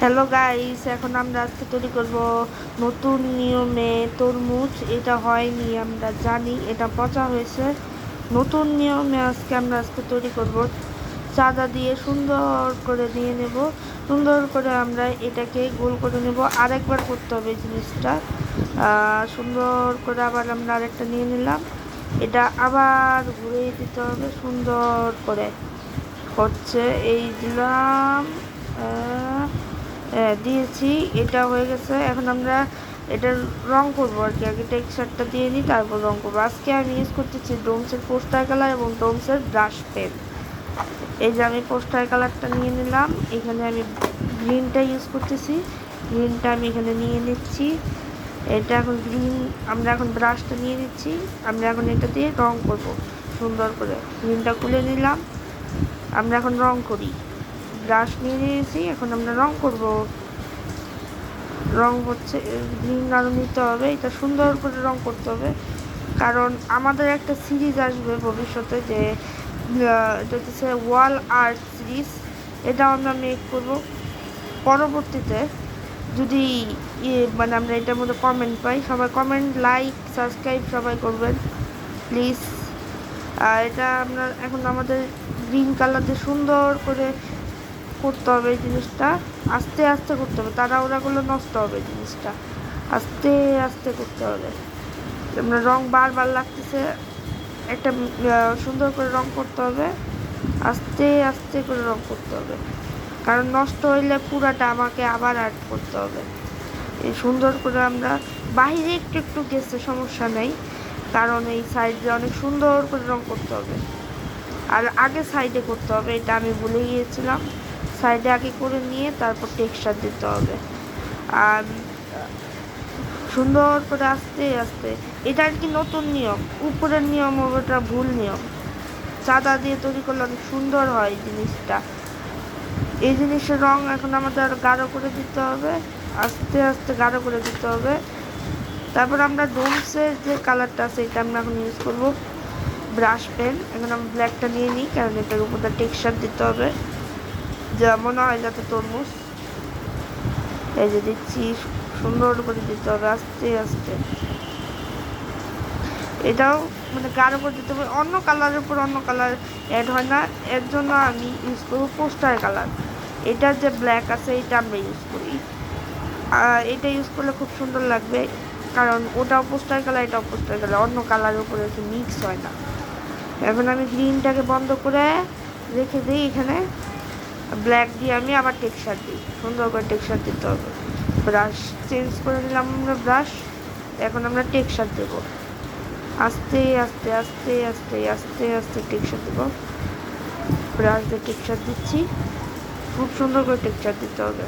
Hello guys, এখন আমরা আজকে তৈরি করব নতুন নিয়মে তরমুজ। এটা হয়নি, আমরা জানি, এটা পচা হয়েছে। নতুন নিয়মে আজকে তৈরি করব। চাঁদা দিয়ে সুন্দর করে নিয়ে নেব, সুন্দর করে আমরা এটাকে গোল করে নেব। আরেকবার করতে হবে এই জিনিসটা। সুন্দর করে আবার আমরা আরেকটা নিয়ে নিলাম, এটা আবার ঘুরিয়ে দিতে হবে সুন্দর করে। হচ্ছে এই দিলাম, দিয়েছি, এটা হয়ে গেছে। এখন আমরা এটার রং করবো আর কি, আগে টেক্সচারটা দিয়ে নিই, তারপর রং করবো। আজকে আমি ইউজ করতেছি ডোমসের পোস্টার কালার এবং ডোমসের ব্রাশ পেন। এই যে আমি পোস্টার কালারটা নিয়ে নিলাম, এখানে আমি গ্রিনটা ইউজ করতেছি, গ্রিনটা আমি এখানে নিয়ে নিচ্ছি। এটা এখন গ্রিন, আমরা এখন ব্রাশটা নিয়ে নিচ্ছি, আমরা এখন এটা দিয়ে রং করব সুন্দর করে। গ্রিনটা খুলে নিলাম, আমরা এখন রং করি। ব্রাশ নিয়ে নিয়েছি, এখন আমরা রং করব। রং হচ্ছে গ্রিন আরও নিতে হবে, এটা সুন্দর করে রং করতে হবে, কারণ আমাদের একটা সিরিজ আসবে ভবিষ্যতে, যে এটা হচ্ছে ওয়াল আর্ট সিরিজ। এটাও আমরা মেক করব পরবর্তীতে। যদি মানে আমরা এটার মধ্যে কমেন্ট পাই, সবাই কমেন্ট, লাইক, সাবস্ক্রাইব সবাই করবেন প্লিজ। এটা আমরা এখন আমাদের গ্রিন কালার দিয়ে সুন্দর করে করতে হবে। এই জিনিসটা আস্তে আস্তে করতে হবে, তাড়াহুড়া করলে নষ্ট হবে জিনিসটা। আস্তে আস্তে করতে হবে। আমরা রং বারবার লাগতেছে, একটা সুন্দর করে রং করতে হবে, আস্তে আস্তে করে রং করতে হবে, কারণ নষ্ট হইলে পুরাটা আমাকে আবার আর্ট করতে হবে। এই সুন্দর করে আমরা বাহিরে একটু একটু গেছে, সমস্যা নেই, কারণ এই সাইডে অনেক সুন্দর করে রং করতে হবে। আর আগে সাইডে করতে হবে, এটা আমি ভুলে গিয়েছিলাম। সাইডে আগে করে নিয়ে তারপর টেক্সচার দিতে হবে। আর সুন্দর করে আস্তে আস্তে, এটা আর কি নতুন নিয়ম। উপরের নিয়ম ওটা ভুল নিয়ম। চাঁদা দিয়ে তৈরি করলে অনেক সুন্দর হয় জিনিসটা। এই জিনিসের রং এখন আমাদের আরো গাঢ় করে দিতে হবে, আস্তে আস্তে গাঢ় করে দিতে হবে। তারপর আমরা ডোমসের যে কালারটা আছে এটা আমরা এখন ইউজ করবো, ব্রাশ পেন। এখন আমি ব্ল্যাকটা নিয়ে নিই, কারণ এটার উপর টেক্সচার দিতে হবে, যা মনে হয় যাতে তরমুজ। এই যে দিচ্ছি, সুন্দর করে দিতে হবে আস্তে আস্তে। এটাও মানে গাঢ় করে দিতে হবে, অন্য কালারের উপর অন্য কালার অ্যাড হয় না। এর জন্য আমি ইউজ করবো পোস্টার কালার। এটার যে ব্ল্যাক আছে এটা আমরা ইউজ করি, এটা ইউজ করলে খুব সুন্দর লাগবে, কারণ ওটাও পোস্টার কালার, এটাও পোস্টার কালার, অন্য কালারের উপরে একটু মিক্স হয় না। এখন আমি গ্রিনটাকে বন্ধ করে রেখে দিই, এখানে ব্ল্যাক দিয়ে আমি আবার টেক্সচার দিই, সুন্দর করে টেক্সচার দিতে হবে। ব্রাশ চেঞ্জ করে দিলাম আমরা ব্রাশ, এখন আমরা টেক্সচার দেবো আস্তে আস্তে আস্তে আস্তে আস্তে আস্তে টেক্সচার দেবো। ব্রাশ দিয়ে টেক্সচার দিচ্ছি, খুব সুন্দর করে টেক্সচার দিতে হবে।